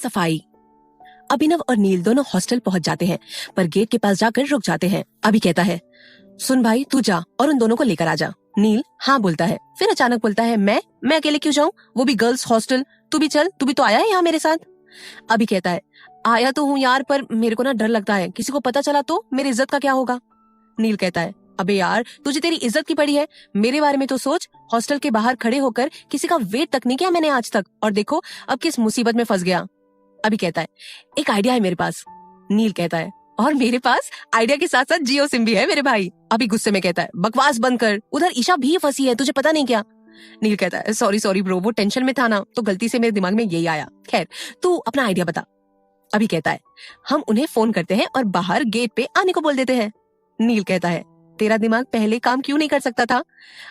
सफाई। अभिनव और नील दोनों हॉस्टल पहुंच जाते हैं, पर गेट के पास जाकर रुक जाते हैं। अभी कहता है, सुन भाई, तू जा और उन दोनों को लेकर आ जा। नील हाँ बोलता है, फिर अचानक बोलता है, मैं अकेले क्यों जाऊं, वो भी गर्ल्स हॉस्टल। तू भी चल, तू भी तो आया है यहाँ मेरे साथ। अभी कहता है, आया तो हूँ यार, पर मेरे को ना डर लगता है, किसी को पता चला तो मेरी इज्जत का क्या होगा। नील कहता है, अबे यार, तुझे तेरी इज्जत की पड़ी है, मेरे बारे में तो सोच। हॉस्टल के बाहर खड़े होकर किसी का वेट तक नहीं किया मैंने आज तक, और देखो अब किस मुसीबत में फंस गया। अभी कहता है, एक आइडिया है मेरे पास। नील कहता है, और मेरे पास आइडिया के साथ साथ जियो सिम भी है मेरे भाई। अभी गुस्से में कहता है, बकवास बंद कर, उधर ईशा भी फंसी है, तुझे पता नहीं क्या। नील कहता है, सॉरी ब्रो, वो टेंशन में था ना, तो गलती से मेरे दिमाग में यही आया। खैर, तू अपना आइडिया बता। अभी कहता है, हम उन्हें फोन करते हैं और बाहर गेट पे आने को बोल देते हैं। नील कहता है, तेरा दिमाग पहले काम क्यों नहीं कर सकता था।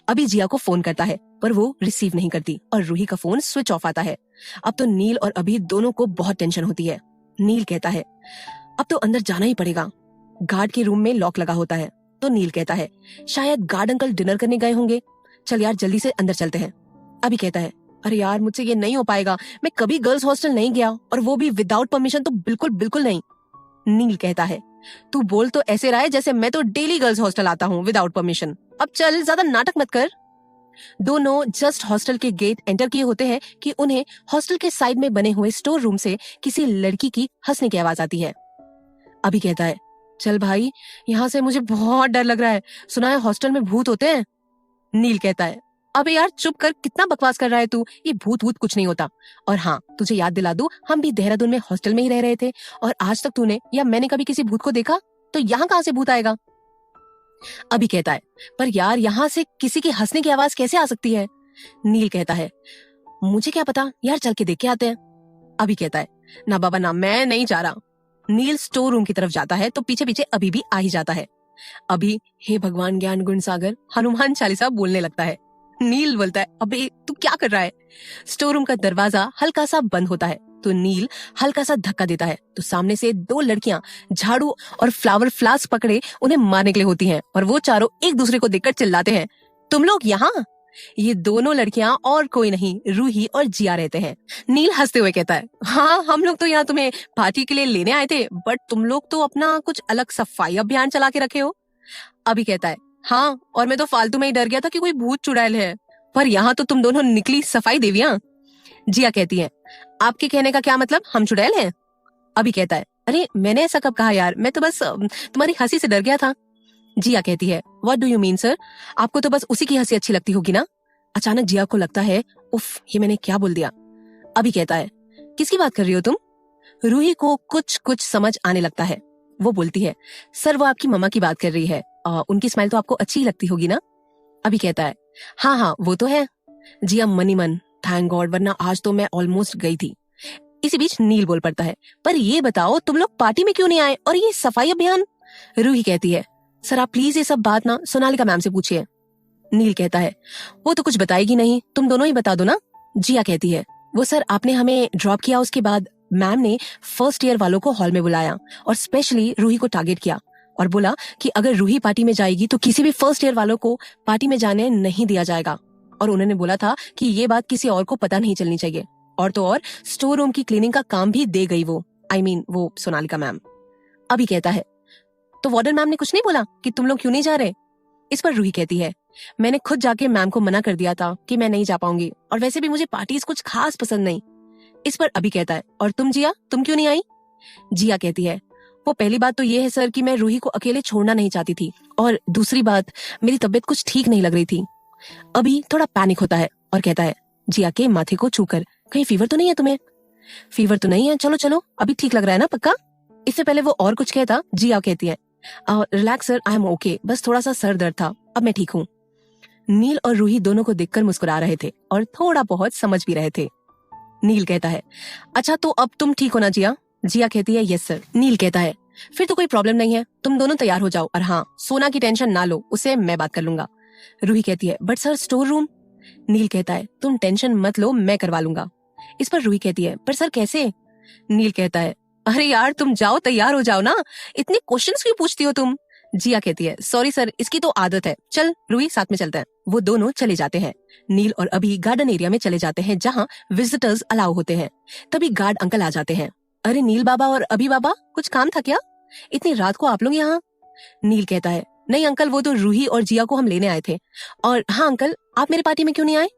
अभी जिया को फोन करता है, पर वो रिसीव नहीं करती और रूही का फोन स्विच ऑफ आता है। अब तो नील और अभी दोनों को बहुत टेंशन होती है। नील कहता है, अब तो अंदर जाना ही पड़ेगा। गार्ड के रूम में लॉक लगा होता है, तो नील कहता है, शायद गार्ड अंकल डिनर करने गए होंगे, चल यार जल्दी से अंदर चलते हैं। अभी कहता है, अरे यार मुझसे ये नहीं हो पाएगा, मैं कभी गर्ल्स हॉस्टल नहीं गया, और वो भी विदाउट परमिशन तो बिल्कुल नहीं। नील कहता है, तू बोल तो ऐसे रहा है जैसे मैं तो डेली गर्ल्स हॉस्टल आता हूँ विदाउट परमिशन। अब चल, ज्यादा नाटक मत कर। दोनों जस्ट हॉस्टल के गेट एंटर किए होते हैं कि उन्हें हॉस्टल के साइड में बने हुए स्टोर रूम से किसी लड़की की हंसने की आवाज आती है। अभी कहता है, चल भाई, यहाँ से मुझे बहुत डर लग रहा है, सुना है हॉस्टल में भूत होते हैं। नील कहता है, अबे यार चुप कर, कितना बकवास कर रहा है तू, ये भूत कुछ नहीं होता। और हाँ, तुझे याद दिला दूं, हम भी देहरादून में हॉस्टल में ही रह रहे थे, और आज तक तूने या मैंने कभी किसी भूत को देखा, तो यहाँ कहाँ से भूत आएगा। अभी कहता है, पर यार यहाँ से किसी की हंसने की आवाज कैसे आ सकती है। नील कहता है, मुझे क्या पता यार, चल के देख के आते हैं। अभी कहता है, ना बाबा ना, मैं नहीं जा रहा। नील स्टोर रूम की तरफ जाता है तो पीछे पीछे अभी भी आ ही जाता है। अभी हे भगवान ज्ञान गुण सागर हनुमान चालीसा बोलने लगता है। नील बोलता है, अबे तू क्या कर रहा है। स्टोर रूम का दरवाजा हल्का सा बंद होता है, तो नील हल्का सा धक्का देता है, तो सामने से दो लड़कियां झाड़ू और फ्लावर फ्लास्क पकड़े उन्हें मारने के लिए होती हैं, और वो चारों एक दूसरे को देखकर चिल्लाते हैं, तुम लोग यहाँ। ये दोनों लड़कियां और कोई नहीं, रूही और जिया रहते हैं। नील हंसते हुए कहता है, हाँ हम लोग तो यहाँ तुम्हें पार्टी के लिए लेने आए थे, बट तुम लोग तो अपना कुछ अलग सफाई अभियान चला के रखे हो। अभी कहता है, हाँ, और मैं तो फालतू में ही डर गया था कि कोई भूत चुड़ैल है, पर यहाँ तो तुम दोनों निकली सफाई देवियां। जिया कहती है, आपके कहने का क्या मतलब, हम चुड़ैल हैं। अभी कहता है, अरे मैंने ऐसा कब कहा यार, मैं तो बस तुम्हारी हंसी से डर गया था। जिया कहती है, what do you mean sir, आपको तो बस उसी की हंसी अच्छी लगती होगी ना। अचानक जिया को लगता है, उफ, ये मैंने क्या बोल दिया। अभी कहता है, किसकी बात कर रही हो तुम। रूही को कुछ समझ आने लगता है। वो बोलती है, सर वो आपकी मम्मा की बात कर रही है, उनकी स्माइल तो आपको अच्छी लगती होगी ना। अभी कहता है, हाँ वो तो है। जिया मनी मन, थैंक गॉड, वरना आज तो मैं ऑलमोस्ट गई थी। इसी बीच नील बोल पड़ता है, पर ये बताओ तुम लोग पार्टी में क्यों नहीं आए, और ये सफाई अभियान। रूही कहती है, सर आप प्लीज ये सब बात ना सोनालिका मैम से पूछिए। नील कहता है, वो तो कुछ बताएगी नहीं, तुम दोनों ही बता दो ना। जिया कहती है, वो सर आपने हमें ड्रॉप किया, उसके बाद मैम ने फर्स्ट ईयर वालों को हॉल में बुलाया और स्पेशली रूही को टारगेट किया, और बोला कि अगर रूही पार्टी में जाएगी तो किसी भी फर्स्ट ईयर वालों को पार्टी में जाने नहीं दिया जाएगा, और उन्होंने बोला था कि ये बात किसी और को पता नहीं चलनी चाहिए, और तो और स्टोर रूम की क्लीनिंग का काम भी दे गई वो, वो सोनालिका मैम। अभी कहता है, तो वार्डन मैम ने कुछ नहीं बोला कि तुम लोग क्यों नहीं जा रहे। इस पर रूही कहती है, मैंने खुद जाके मैम को मना कर दिया था कि मैं नहीं जा पाऊंगी, और वैसे भी मुझे पार्टीज कुछ खास पसंद नहीं। इस पर अभी कहता है, और तुम जिया, तुम क्यों नहीं आई। जिया कहती है, वो पहली बात तो ये है सर कि मैं रूही को अकेले छोड़ना नहीं चाहती थी, और दूसरी बात मेरी तबीयत कुछ ठीक नहीं लग रही थी। अभी थोड़ा पैनिक होता है और कहता है, जिया के माथे को छूकर, कहीं फीवर तो नहीं है तुम्हें। फीवर तो नहीं है, चलो चलो, अभी ठीक लग रहा है ना पक्का। इससे पहले वो और कुछ कहता, जिया कहती है, relax sir, I am okay, बस थोड़ा सा सर दर्द था, अब मैं ठीक हूँ। नील और रूही दोनों को देखकर मुस्कुरा रहे थे और थोड़ा बहुत समझ भी रहे थे। नील कहता है, अच्छा तो अब तुम ठीक हो ना जिया। जिया कहती है, यस सर। नील कहता है, फिर तो कोई प्रॉब्लम नहीं है, तुम दोनों तैयार हो जाओ, और हाँ सोना की टेंशन ना लो, उसे मैं बात कर लूंगा। रूही कहती है, बट सर स्टोर रूम। नील कहता है, तुम टेंशन मत लो, मैं करवा लूंगा। इस पर रूही कहती है, पर सर कैसे। नील कहता है, अरे यार तुम जाओ, तैयार हो जाओ ना, इतने क्वेश्चंस क्यों पूछती हो तुम। जिया कहती है सॉरी सर, इसकी तो आदत है, चल रूही साथ में चलते हैं। वो दोनों चले जाते हैं। नील और अभी गार्डन एरिया में चले जाते हैं जहाँ विजिटर्स अलाउ होते हैं। तभी गार्ड अंकल आ जाते हैं। अरे नील बाबा और अभी बाबा, कुछ काम था क्या? इतनी रात को आप लोग यहाँ? नील कहता है नहीं अंकल, वो तो रूही और जिया को हम लेने आए थे। और हाँ अंकल, आप मेरे पार्टी में क्यों नहीं आए?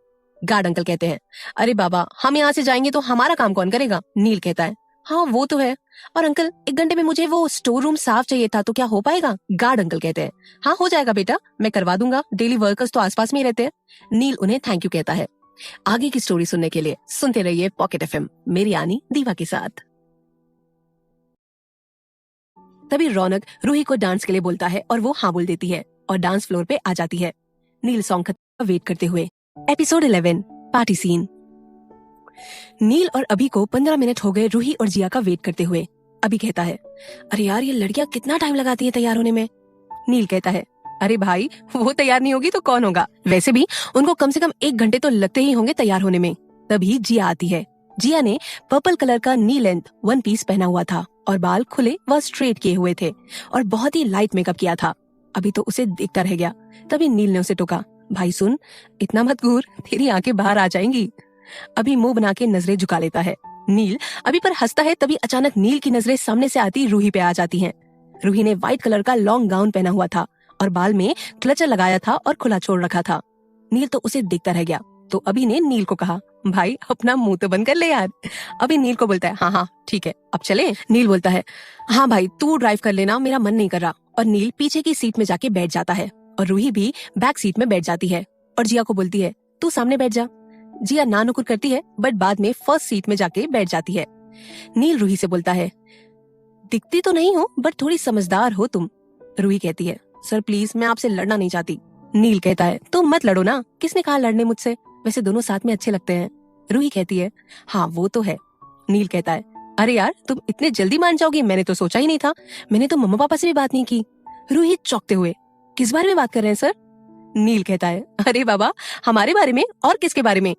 गार्ड अंकल कहते हैं अरे बाबा, हम यहाँ से जाएंगे तो हमारा काम कौन करेगा? नील कहता है हाँ वो तो है, और अंकल 1 घंटे में मुझे वो स्टोर रूम साफ चाहिए था, तो क्या हो पाएगा? गार्ड अंकल कहते हैं हाँ हो जाएगा बेटा, मैं करवा दूंगा, डेली वर्कर्स तो आसपास में ही रहते हैं। नील उन्हें थैंक यू कहता है। आगे की स्टोरी सुनने के लिए सुनते रहिए पॉकेट एफएम, मेरी यानी दीवा के साथ। तभी रौनक रूही को डांस के लिए बोलता है और वो हाँ बोल देती है और डांस फ्लोर पे आ जाती है। नील सॉन्ग का वेट करते हुए। Episode 11 party scene. नील और अभी को 15 मिनट हो गए रूही और जिया का वेट करते हुए। अभी कहता है अरे यार, ये लड़कियां कितना टाइम लगाती है तैयार होने में। नील कहता है अरे भाई, वो तैयार नहीं होगी तो कौन होगा? वैसे भी उनको कम से कम 1 घंटे तो लगते ही होंगे तैयार होने में। तभी जिया आती है। जिया ने पर्पल कलर का नी लेंथ 1 पीस पहना हुआ था और बाल खुले व स्ट्रेट किए हुए थे और बहुत ही लाइट मेकअप किया था। अभी तो उसे देखता रह गया। तभी नील ने उसे टोका, भाई सुन, इतना मत घूर, तेरी आंखें बाहर आ जाएंगी। अभी मुंह बना के नजरें झुका लेता है। नील अभी पर हंसता है। तभी अचानक नील की नजरें सामने से आती रूही पे आ जाती हैं। रूही ने व्हाइट कलर का लॉन्ग गाउन पहना हुआ था और बाल में क्लचर लगाया था और खुला छोड़ रखा था। नील तो उसे देखता रह गया। तो अभी ने नील को कहा, भाई अपना मुंह तो बंद कर ले यार। अभी नील को बोलता है हाँ हाँ ठीक है, अब चले। नील बोलता है हाँ भाई तू ड्राइव कर लेना, मेरा मन नहीं कर रहा। और नील पीछे की सीट में जाके बैठ जाता है और रूही भी बैक सीट में बैठ जाती है और जिया को बोलती है तू सामने बैठ जा। जिया ना नुकुर करती है बट बाद में फर्स्ट सीट में जाके बैठ जाती है। नील रूही से बोलता है दिखती तो नहीं हो बट थोड़ी समझदार हो तुम। रूही कहती है सर प्लीज, मैं आपसे लड़ना नहीं चाहती। नील कहता है तुम मत लड़ो ना, किसने कहा लड़ने मुझसे, वैसे दोनों साथ में अच्छे लगते हैं। रूही कहती है हाँ वो तो है। नील कहता है अरे यार तुम इतने जल्दी मान जाओगी, मैंने तो सोचा ही नहीं था, मैंने तो मम्मा पापा से भी बात नहीं की। रूही चौंकते हुए किस बारे में बात कर रहे हैं सर? नील कहता है अरे बाबा, हमारे बारे में और किसके बारे में?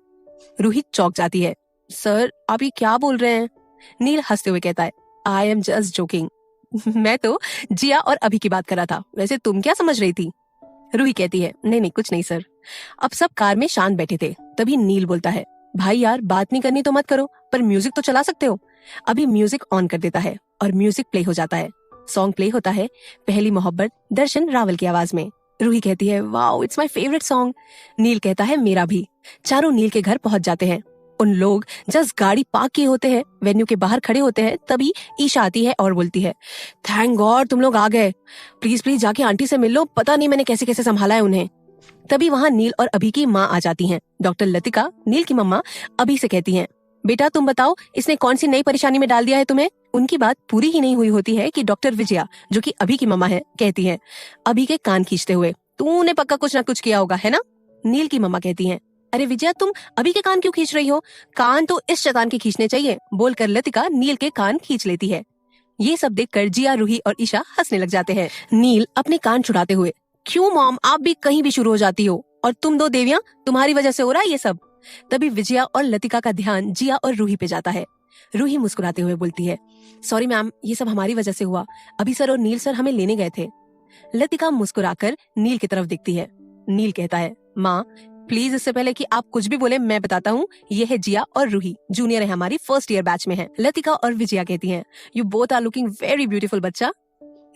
रूही चौंक जाती है, सर आप ये क्या बोल रहे हैं? नील हंसते हुए कहता है आई एम जस्ट जोकिंग, मैं तो जिया और अभी की बात कर रहा था, वैसे तुम क्या समझ रही थी? रूही कहती है नहीं नहीं कुछ नहीं सर। अब सब कार में शांत बैठे थे। तभी नील बोलता है भाई यार बात नहीं करनी तो मत करो, पर म्यूजिक तो चला सकते हो। अभी म्यूजिक ऑन कर देता है और म्यूजिक प्ले हो जाता है। सॉन्ग प्ले होता है पहली मोहब्बत दर्शन रावल की आवाज में। रूही कहती है wow it's my favourite song. Neel कहता है मेरा भी। चारों नील के घर पहुंच जाते हैं। उन लोग जस्ट गाड़ी पार्क किए होते हैं, वेन्यू के बाहर खड़े होते हैं। तभी ईशा आती है और बोलती है थैंक गॉड तुम लोग आ गए, प्लीज प्लीज जाके आंटी से मिल लो, पता नहीं मैंने कैसे कैसे संभाला है उन्हें। तभी वहाँ नील और अभी की माँ आ जाती हैं। डॉक्टर लतिका नील की मम्मा अभी से कहती हैं बेटा तुम बताओ इसने कौन सी नई परेशानी में डाल दिया है तुम्हें। उनकी बात पूरी ही नहीं हुई होती है कि डॉक्टर विजया जो कि अभी की मम्मा है कहती है अभी के कान खींचते हुए तूने पक्का कुछ ना कुछ किया होगा है ना। नील की मम्मा कहती हैं अरे विजया तुम अभी के कान क्यों खींच रही हो, कान तो इस शैतान के खींचने चाहिए। बोलकर लतिका नील के कान खींच लेती है। ये सब देखकर जिया रूही और ईशा हंसने लग जाते हैं। नील अपने कान छुड़ाते हुए क्यों मॉम आप भी कहीं भी शुरू हो जाती हो, और तुम दो देवियां तुम्हारी वजह से हो रहा है ये सब। तभी विजया और लतिका का ध्यान जिया और रूही पे जाता है। रूही मुस्कुराते हुए बोलती है सॉरी मैम, ये सब हमारी वजह से हुआ, अभी सर और नील सर हमें लेने गए थे। लतिका मुस्कुराकर नील की तरफ दिखती है। नील कहता है माँ प्लीज इससे पहले कि आप कुछ भी बोले मैं बताता हूँ, ये है जिया और रूही, जूनियर है हमारी, फर्स्ट ईयर बैच में है। लतिका और विजया कहती हैं you both are looking very beautiful बच्चा।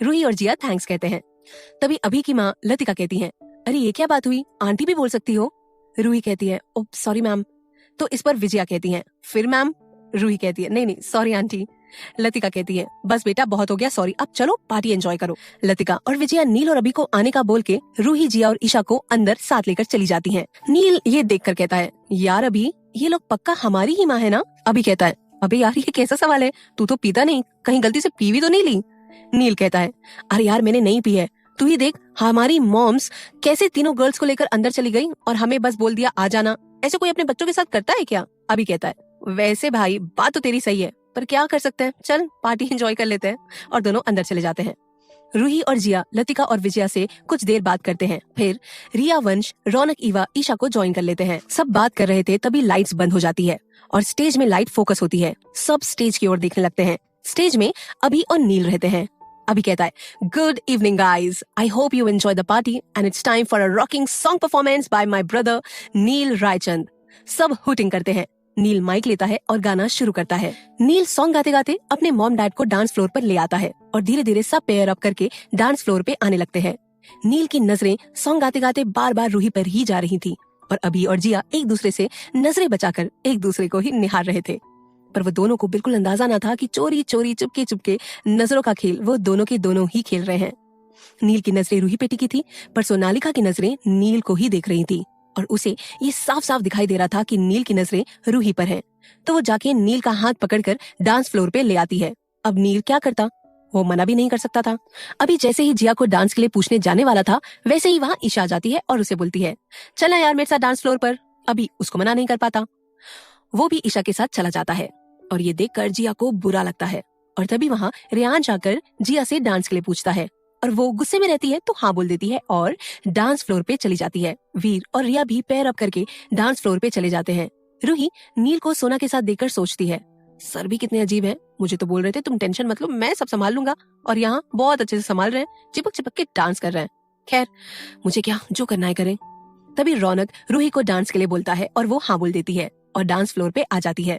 रूही और जिया थैंक्स कहते हैं। तभी अभी की माँ लतिका कहती हैं अरे ये क्या बात हुई, आंटी भी बोल सकती हो। रूही कहती है ओ सॉरी मैम। तो इस पर विजया कहती हैं फिर मैम। रूही कहती है नहीं नहीं सॉरी आंटी। लतिका कहती है बस बेटा बहुत हो गया सॉरी, अब चलो पार्टी एंजॉय करो। लतिका और विजया नील और अभी को आने का बोल के रूही जिया और ईशा को अंदर साथ लेकर चली जाती हैं। नील ये देखकर कहता है यार अभी ये लोग पक्का हमारी ही माँ है ना। अभी कहता है अबे यार ये कैसा सवाल है, तू तो पीता नहीं, कहीं गलती से पी भी तो नहीं ली। नील कहता है अरे यार मैंने नहीं पी है, तू ही देख हमारी मॉम्स कैसे तीनों गर्ल्स को लेकर अंदर चली गई और हमें बस बोल दिया आ जाना, ऐसे कोई अपने बच्चों के साथ करता है क्या। अभी कहता है वैसे भाई बात तो तेरी सही है, पर क्या कर सकते हैं, चल पार्टी एंजॉय कर लेते हैं। और दोनों अंदर चले जाते हैं। रूही और जिया लतिका और विजया से कुछ देर बात करते हैं। फिर रिया वंश, रौनक, ईवा, ईशा को ज्वाइन कर लेते हैं। सब बात कर रहे थे तभी लाइट्स बंद हो जाती है और स्टेज में लाइट फोकस होती है। सब स्टेज की ओर देखने लगते हैं। स्टेज में अभी और नील रहते हैं। अभी कहता है, good evening guys, I hope you enjoy the party and it's time for a rocking song performance by my brother Neel Raichand. सब हुटिंग करते हैं। नील माइक लेता है और गाना शुरू करता है। नील सॉन्ग गाते गाते अपने मॉम डैड को डांस फ्लोर पर ले आता है और धीरे धीरे सब पेयर अप करके डांस फ्लोर पे आने लगते हैं। नील की नजरें सॉन्ग गाते गाते बार बार रूही पर ही जा रही थी और अभी और जिया एक दूसरे से नजरें बचाकर एक दूसरे को ही निहार रहे थे। पर वो दोनों को बिल्कुल अंदाजा न था कि चोरी चोरी चुपके चुपके नजरों का खेल वो दोनों के दोनों ही खेल रहे हैं। नील की नजरें रूही पे टिकी थी, पर सोनालिका की नजरें नील को ही देख रही थी और उसे ये साफ साफ दिखाई दे रहा था कि नील की नजरें रूही पर हैं। तो वो जाके नील का हाथ पकड़कर डांस फ्लोर पे ले आती है। अब नील क्या करता, वो मना भी नहीं कर सकता था। अभी जैसे ही जिया को डांस के लिए पूछने जाने वाला था, वैसे ही वहाँ ईशा आ जाती है और उसे बोलती है, चला यार मेरे साथ डांस फ्लोर पर। अभी उसको मना नहीं कर पाता, वो भी ईशा के साथ चला जाता है और ये देखकर जिया को बुरा लगता है। और तभी वहाँ रियान जाकर जिया से डांस के लिए पूछता है और वो गुस्से में रहती है तो हाँ बोल देती है और डांस फ्लोर पे चली जाती है। वीर और रिया भी पैर अप करके डांस फ्लोर पे चले जाते हैं। रूही नील को सोना के साथ देखकर सोचती है, सर भी कितने अजीब है, मुझे तो बोल रहे थे तुम टेंशन मत लो, मैं सब संभाल लूंगा, और यहाँ बहुत अच्छे से संभाल रहे हैं, चिपक चिपक के डांस कर रहे हैं। खैर मुझे क्या, जो करना है करें। तभी रौनक रूही को डांस के लिए बोलता है और वो हाँ बोल देती है और डांस फ्लोर पे आ जाती है।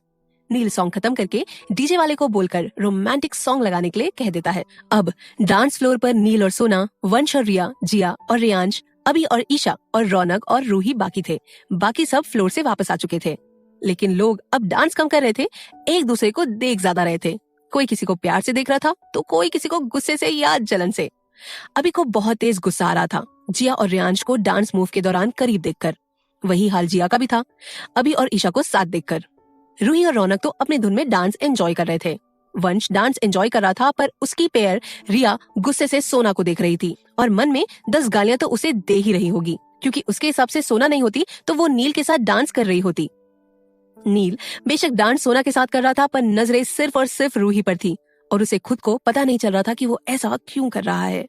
नील सॉन्ग खत्म करके डीजे वाले को बोलकर रोमांटिक सॉन्ग लगाने के लिए कह देता है। अब डांस फ्लोर पर नील और सोना, वंश और रिया, जिया और रियांश, अभी और ईशा और रौनक और रूही बाकी थे। बाकी सब फ्लोर से वापस आ चुके थे, लेकिन लोग अब डांस कम कर रहे थे, एक दूसरे को देख ज्यादा रहे थे। कोई किसी को प्यार से देख रहा था तो कोई किसी को गुस्से से या जलन से। अभी को बहुत तेज गुस्सा आ रहा था जिया और रियांश को डांस मूव के दौरान करीब देखकर। वही हाल जिया का भी था, अभी और ईशा को साथ देखकर। रूही और रौनक तो अपने धुन में डांस एंजॉय कर रहे थे। वंश डांस एंजॉय कर रहा था, पर उसकी पेयर रिया गुस्से से सोना को देख रही थी और मन में 10 गालियां तो उसे दे ही रही होगी, क्योंकि उसके हिसाब से सोना नहीं होती तो वो नील के साथ डांस कर रही होती। नील बेशक डांस सोना के साथ कर रहा था, पर नजरें सिर्फ और सिर्फ रूही पर थी और उसे खुद को पता नहीं चल रहा था कि वो ऐसा क्यों कर रहा है।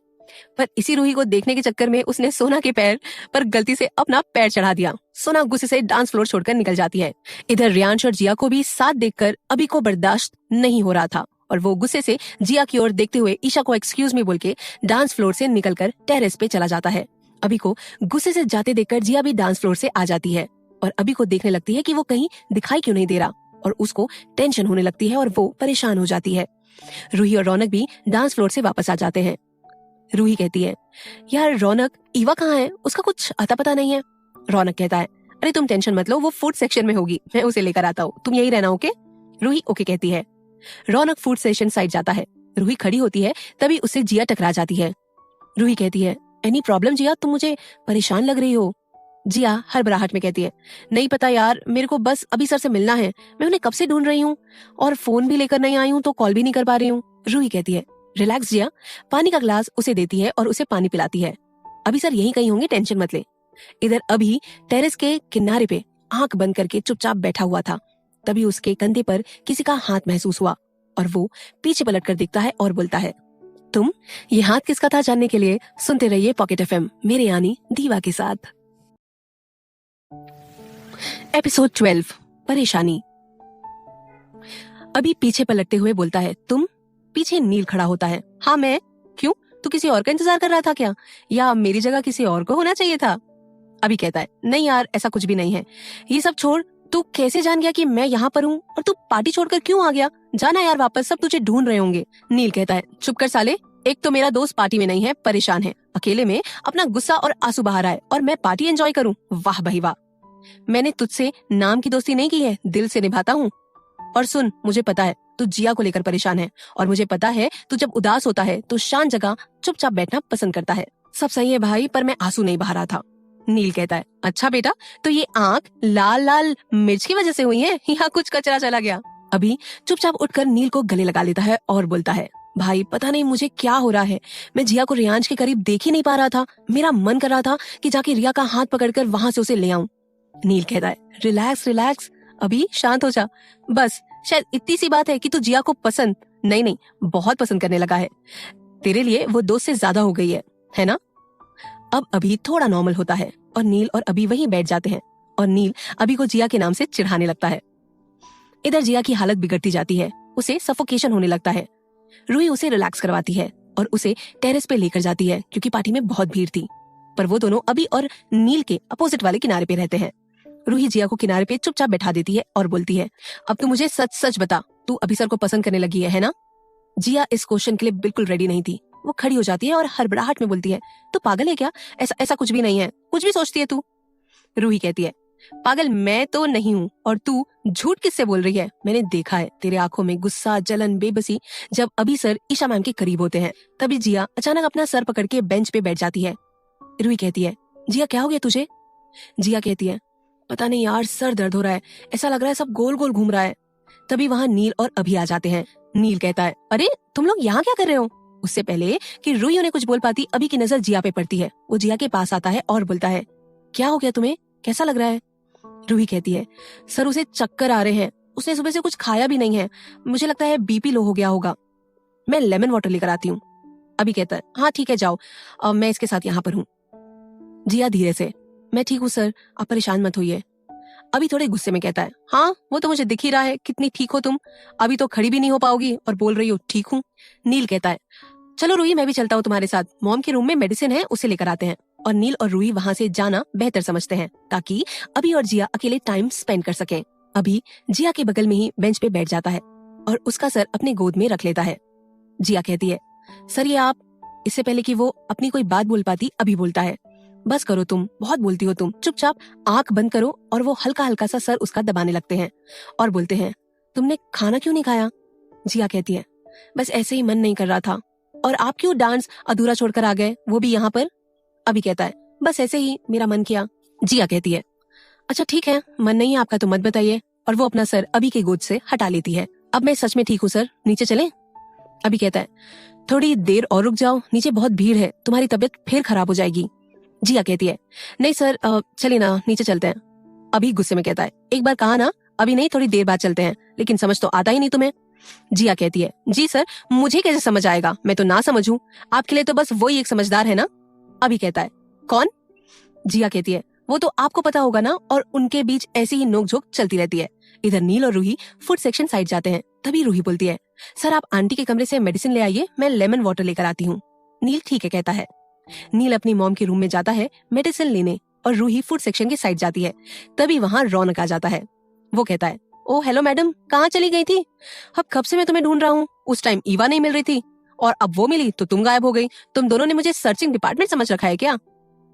पर इसी रूही को देखने के चक्कर में उसने सोना के पैर पर गलती से अपना पैर चढ़ा दिया। सोना गुस्से से डांस फ्लोर छोड़कर निकल जाती है। इधर रियांश और जिया को भी साथ देखकर अभी को बर्दाश्त नहीं हो रहा था और वो गुस्से से जिया की ओर देखते हुए ईशा को एक्सक्यूज मी बोल के डांस फ्लोर से निकलकर टेरेस पे चला जाता है। अभी को गुस्से से जाते देखकर जिया भी डांस फ्लोर से आ जाती है और अभी को देखने लगती है कि वो कहीं दिखाई क्यों नहीं दे रहा, और उसको टेंशन होने लगती है और वो परेशान हो जाती है। रूही और रौनक भी डांस फ्लोर से वापस आ जाते हैं। रूही कहती है, यार रौनक, ईवा कहाँ है, उसका कुछ अता पता नहीं है। रौनक कहता है, अरे तुम टेंशन मत लो, वो फूड सेक्शन में होगी, मैं उसे लेकर आता हूँ, तुम यही रहना। ओके? रूही ओके कहती है। रौनक फूड सेक्शन साइड जाता है। रूही खड़ी होती है, तभी उससे जिया टकरा जाती है। रूही कहती है, एनी प्रॉब्लम जिया, तुम मुझे परेशान लग रही हो। जिया हड़बड़ाहट में कहती है, नहीं पता यार, मेरे को बस अभी सर से मिलना है, मैं उन्हें कब से ढूंढ रही हूँ और फोन भी लेकर नहीं आई हूँ तो कॉल भी नहीं कर पा रही हूँ। रूही कहती है, रिलैक्स जिया। पानी का ग्लास उसे देती है और उसे पानी पिलाती है। अभी सर यहीं कहीं होंगे, टेंशन मत ले। इधर अभी टेरेस के किनारे पे आंख बंद करके चुपचाप बैठा हुआ था। तभी उसके कंधे पर किसी का हाथ महसूस हुआ और वो पीछे पलट कर देखता है और बोलता है, तुम? ये हाथ किसका था जानने के लिए सुनते रहिए पॉकेट एफएम, मेरे यानी दीवा के साथ। एपिसोड 12, परेशानी। अभी पीछे पलटते हुए बोलता है, तुम? पीछे नील खड़ा होता है। हाँ मैं। क्यों, तू किसी और का इंतजार कर रहा था क्या, या मेरी जगह किसी और को होना चाहिए था? अभी कहता है, नहीं यार, ऐसा कुछ भी नहीं है, ये सब छोड़, तू कैसे जान गया कि मैं यहाँ पर हूँ, और तू पार्टी छोड़कर क्यों आ गया? जाना यार वापस, सब तुझे ढूंढ रहे होंगे। नील कहता है, चुप कर साले, एक तो मेरा दोस्त पार्टी में नहीं है, परेशान है, अकेले में अपना गुस्सा और आंसू बहा रहा है, और मैं पार्टी एंजॉय करूँ? वाह भाई वाह, मैंने तुझसे नाम की दोस्ती नहीं की है, दिल से निभाता हूँ। और सुन, मुझे पता है तू जिया को लेकर परेशान है, और मुझे पता है तू जब उदास होता है तो शांत जगह चुपचाप बैठना पसंद करता है। सब सही है भाई, पर मैं आंसू नहीं बहा रहा था। नील कहता है, अच्छा बेटा, तो ये आंख लाल लाल मिर्च की वजह से हुई है, या कुछ कचरा चला गया? अभी चुपचाप उठकर नील को गले लगा लेता है और बोलता है, भाई पता नहीं मुझे क्या हो रहा है, मैं जिया को रियांश के करीब देख ही नहीं पा रहा था, मेरा मन कर रहा था कि जाके रिया का हाथ पकड़कर वहां से उसे ले आऊं। नील कहता है, रिलैक्स रिलैक्स, अभी शांत हो जा, बस शायद इतनी सी बात है कि तू जिया को पसंद नहीं बहुत पसंद करने लगा है, तेरे लिए वो दोस्त से ज्यादा हो गई है ना? अब अभी थोड़ा नॉर्मल होता है और नील और अभी वहीं बैठ जाते हैं और नील अभी को जिया के नाम से चिढ़ाने लगता है। इधर जिया की हालत बिगड़ती जाती है, उसे सफोकेशन होने लगता है। रूही उसे रिलैक्स करवाती है और उसे टेरेस पे लेकर जाती है क्योंकि पार्टी में बहुत भीड़ थी। पर वो दोनों अभी और नील के अपोजिट वाले किनारे पे रहते हैं। रूही जिया को किनारे पे चुपचाप बैठा देती है और बोलती है, अब तू मुझे सच सच बता, तू अभी सर को पसंद करने लगी है ना? जिया इस क्वेश्चन के लिए बिल्कुल रेडी नहीं थी। वो खड़ी हो जाती है और हड़बड़ाहट में बोलती है, तू पागल है क्या? ऐसा ऐसा कुछ भी नहीं है, कुछ भी सोचती है तू। रूही कहती है, पागल मैं तो नहीं हूँ, और तू झूठ किससे बोल रही है? मैंने देखा है तेरे आंखों में गुस्सा, जलन, बेबसी जब अभी सर ईशा मैम के करीब होते हैं। तभी जिया अचानक अपना सर पकड़ के बेंच पे बैठ जाती है। रूही कहती है, जिया क्या हो गया तुझे? जिया कहती है, पता नहीं यार, सर दर्द हो रहा है, ऐसा लग रहा है सब गोल गोल घूम रहा है। तभी वहाँ नील और अभी आ जाते हैं। नील कहता है, अरे तुम लोग यहाँ क्या कर रहे हो? उससे पहले कि रूही उन्हें कुछ बोल पाती, अभी की नजर जिया पे पड़ती है। वो जिया के पास आता है और बोलता है, क्या हो गया तुम्हें, कैसा लग रहा है? रूही कहती है, सर उसे चक्कर आ रहे हैं, उसने सुबह से कुछ खाया भी नहीं है, मुझे लगता है बीपी लो हो गया होगा, मैं लेमन वाटर लेकर आती हूँ। अभी कहता है, हाँ ठीक है जाओ, अब मैं इसके साथ यहाँ पर हूँ। जिया धीरे से, मैं ठीक हूँ सर, आप परेशान मत होइए। अभी थोड़े गुस्से में कहता है, हाँ वो तो मुझे दिख ही रहा है, कितनी ठीक हो तुम, अभी तो खड़ी भी नहीं हो पाओगी और बोल रही हो ठीक हूँ। नील कहता है, चलो रूही मैं भी चलता हूँ तुम्हारे साथ, मॉम के रूम में मेडिसिन है, उसे लेकर आते हैं। और नील और रूही वहाँ से जाना बेहतर समझते हैं ताकि अभी और जिया अकेले टाइम स्पेंड कर सकें। अभी जिया के बगल में ही बेंच पे बैठ जाता है और उसका सर अपने गोद में रख लेता है। जिया कहती है, सर ये आप। इससे पहले कि वो अपनी कोई बात बोल पाती, अभी बोलता है, बस करो तुम, बहुत बोलती हो तुम, चुपचाप आंख बंद करो। और वो हल्का हल्का सा सर उसका दबाने लगते हैं और बोलते हैं, तुमने खाना क्यों नहीं खाया? जिया कहती है, बस ऐसे ही मन नहीं कर रहा था। और आप क्यों डांस अधूरा छोड़कर आ गए, वो भी यहाँ पर? अभी कहता है, बस ऐसे ही मेरा मन किया। जिया कहती है, अच्छा ठीक है, मन नहीं है आपका तो मत बताइए। और वो अपना सर अभी के गोद से हटा लेती है। अब मैं सच में ठीक हूँ सर, नीचे चलें? अभी कहता है, थोड़ी देर और रुक जाओ, नीचे बहुत भीड़ है, तुम्हारी तबीयत फिर खराब हो जाएगी। जिया कहती है, नहीं सर चलिए ना, नीचे चलते हैं। अभी गुस्से में कहता है, एक बार कहा ना, अभी नहीं थोड़ी देर बाद चलते हैं, लेकिन समझ तो आता ही नहीं तुम्हें। जिया कहती है, जी सर, मुझे कैसे समझ आएगा, मैं तो ना समझूं, आपके लिए तो बस वही एक समझदार है ना। अभी कहता है, कौन? जिया कहती है, वो तो आपको पता होगा ना। और उनके बीच ऐसी ही नोकझोंक चलती रहती है। इधर नील और रूही फूड सेक्शन साइड जाते हैं। तभी रूही बोलती है, सर आप आंटी के कमरे से मेडिसिन ले आइए, मैं लेमन वाटर लेकर आती हूँ। नील ठीक है कहता है। नील अपनी मॉम के रूम में जाता है मेडिसिन लेने और रूही फूड सेक्शन की साइड जाती है। तभी वहाँ रौनक आ जाता है। वो कहता है, ओ हेलो मैडम, कहाँ चली गई थी? अब कब से मैं तुम्हें ढूंढ रहा हूँ, उस टाइम ईवा नहीं मिल रही थी और अब वो मिली तो तुम गायब हो गई। तुम दोनों ने मुझे सर्चिंग डिपार्टमेंट समझ रखा है क्या?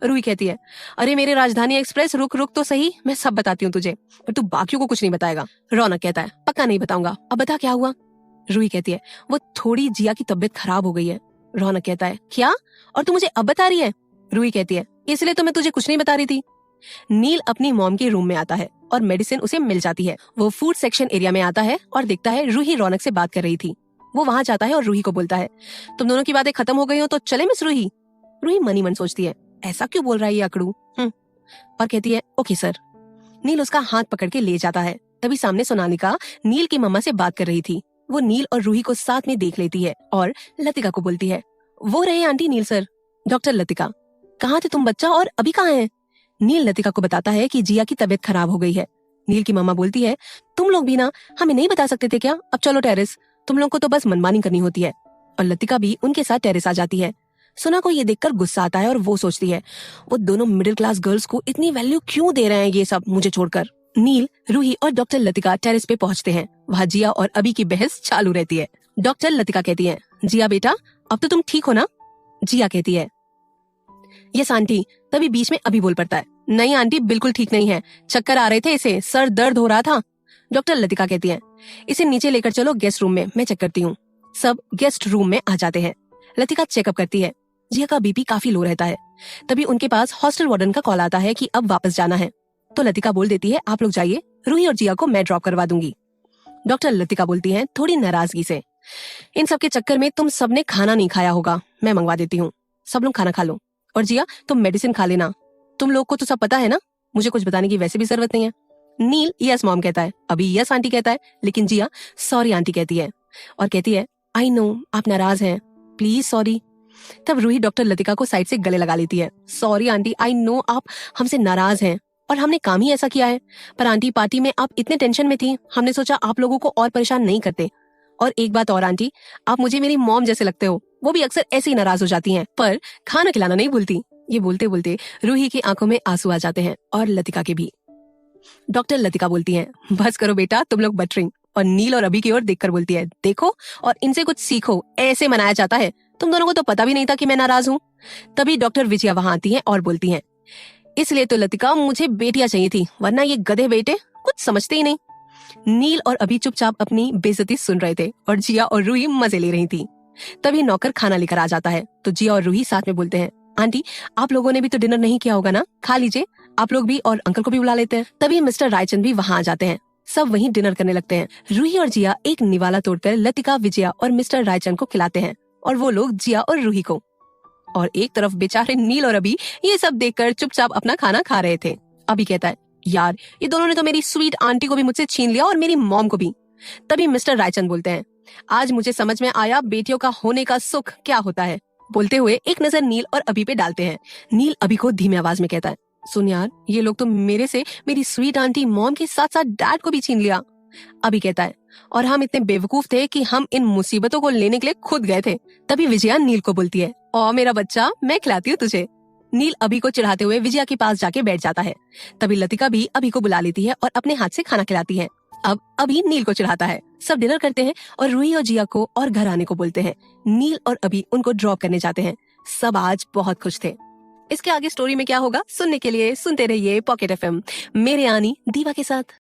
रूही कहती है, अरे मेरे राजधानी एक्सप्रेस, रुक रुक तो सही, मैं सब बताती हूँ तुझे, पर तू बाकियों को कुछ नहीं बताएगा। रौनक कहता है, पक्का नहीं बताऊंगा, अब बता क्या हुआ? रूही कहती है, वो थोड़ी जिया की तबीयत खराब हो गई है। रौनक कहता है, क्या? और तू मुझे अब बता रही है? रूही कहती है, इसलिए तो मैं तुझे कुछ नहीं बता रही थी। नील अपनी मॉम के रूम में आता है और मेडिसिन उसे मिल जाती है। वो फूड सेक्शन एरिया में आता है और देखता है रूही रौनक से बात कर रही थी। वो वहां जाता है और रूही को बोलता है, तुम दोनों की बातें खत्म हो गई हो तो चले मिस रूही। रूही मनी मन सोचती है, ऐसा क्यों बोल रहा है ये अकड़ू, और कहती है, ओके सर। नील उसका हाथ पकड़ के ले जाता है। तभी सामने सोनालिका नील की मम्मा से बात कर रही थी। वो नील और रूही को साथ में देख लेती है और लतिका को बोलती है, वो रहे आंटी नील सर। डॉक्टर लतिका, कहाँ थे तुम बच्चा, और अभी कहाँ है? नील लतिका को बताता है कि जिया की तबीयत खराब हो गई है। नील की मम्मा बोलती है, तुम लोग भी ना हमें नहीं बता सकते थे क्या? अब चलो टेरेस, तुम लोग को तो बस मनमानी करनी होती है। और लतिका भी उनके साथ टेरेस आ जाती है। सुना को ये देखकर गुस्सा आता है और वो सोचती है, वो दोनों मिडिल क्लास गर्ल्स को इतनी वैल्यू क्यों दे रहे हैं ये सब मुझे छोड़कर। नील, रूही और डॉक्टर लतिका टेरेस पे पहुंचते हैं। वहाँ जिया और अभी की बहस चालू रहती है। डॉक्टर लतिका कहती है, जिया बेटा अब तो तुम ठीक हो ना? जिया कहती है, यस आंटी। तभी बीच में अभी बोल पड़ता है, नहीं आंटी बिल्कुल ठीक नहीं है, चक्कर आ रहे थे इसे, सर दर्द हो रहा था। डॉक्टर लतिका कहती है, इसे नीचे लेकर चलो गेस्ट रूम में, मैं चेक करती हूँ। सब गेस्ट रूम में आ जाते हैं। लतिका चेकअप करती है। जिया का बीपी काफी लो रहता है। तभी उनके पास हॉस्टल वार्डन का कॉल आता है कि अब वापस जाना है। तो लतिका बोल देती है, आप लोग जाइए, रूही और जिया को मैं ड्रॉप करवा दूंगी। डॉक्टर लतिका बोलती है थोड़ी नाराजगी से, इन सब के चक्कर में तुम सबने खाना नहीं खाया होगा, मैं मंगवा देती हूँ, सब लोग खाना खा लो। और जिया तुम मेडिसिन खा लेना, तुम लोग को तो सब पता है ना, मुझे कुछ बताने की वैसे भी जरूरत नहीं है। नील यस मॉम कहता है, अभी यस आंटी कहता है, लेकिन जिया सॉरी आंटी कहती है और कहती है, आई नो आप नाराज हैं, प्लीज सॉरी। तब रूही डॉक्टर लतिका को साइड से गले लगा लेती है, सॉरी आंटी, आई नो आप हमसे नाराज हैं और हमने काम ही ऐसा किया है, पर आंटी पार्टी में आप इतने टेंशन में थी, हमने सोचा आप लोगों को और परेशान नहीं करते, और एक बात और आंटी, आप मुझे मेरी मॉम जैसे लगते हो। वो भी अक्सर ऐसे ही नाराज हो जाती हैं, पर खाना खिलाना नहीं भूलती। ये बोलते बोलते रूही की आंखों में आंसू आ जाते हैं और लतिका के भी। डॉक्टर लतिका बोलती हैं, बस करो बेटा, तुम लोग बटरिंग। और नील और अभी की ओर देखकर बोलती है, देखो और इनसे कुछ सीखो, ऐसे मनाया जाता है। तुम दोनों को तो पता भी नहीं था कि मैं नाराज हूँ। तभी डॉक्टर विजया वहां आती हैं और बोलती हैं, इसलिए तो लतिका मुझे बेटियां चाहिए थी, वरना ये गधे बेटे कुछ समझते ही नहीं। नील और अभी चुपचाप अपनी बेइज्जती सुन रहे थे और जिया और रूही मजे ले रही थी। तभी नौकर खाना लेकर आ जाता है तो जिया और रूही साथ में बोलते हैं, आंटी आप लोगों ने भी तो डिनर नहीं किया होगा ना, खा लीजिए, आप लोग भी और अंकल को भी बुला लेते हैं। तभी मिस्टर रायचंद भी वहां आ जाते हैं। सब वहीं डिनर करने लगते हैं। रूही और जिया एक निवाला तोड़कर लतिका, विजया और मिस्टर रायचंद को खिलाते हैं और वो लोग जिया और रूही को। और एक तरफ बेचारे नील और अभी ये सब देखकर चुपचाप अपना खाना खा रहे थे। अभी कहता है, यार ये दोनों ने तो मेरी स्वीट आंटी को भी मुझसे छीन लिया और मेरी मॉम को भी। तभी मिस्टर रायचंद बोलते हैं, आज मुझे समझ में आया बेटियों का होने का सुख क्या होता है। बोलते हुए एक नजर नील और अभी पे डालते हैं। नील अभी को धीमी आवाज में कहता है, सुन यार, ये लोग तो मेरे से मेरी स्वीट आंटी मॉम के साथ साथ डैड को भी छीन लिया। अभी कहता है, और हम इतने बेवकूफ थे कि हम इन मुसीबतों को लेने के लिए खुद गए थे। तभी विजया नील को बोलती है, ओ मेरा बच्चा, मैं खिलाती हूँ तुझे। नील अभी को चिढ़ाते हुए विजया के पास जाके बैठ जाता है। तभी लतिका भी अभी को बुला लेती है और अपने हाथ से खाना खिलाती है। अब अभी नील को चिढ़ाता है। सब डिनर करते हैं और रूही और जिया को और घर आने को बोलते हैं। नील और अभी उनको ड्रॉप करने जाते हैं। सब आज बहुत खुश थे। इसके आगे स्टोरी में क्या होगा सुनने के लिए सुनते रहिए पॉकेट एफएम, मेरे यानी दीवा के साथ।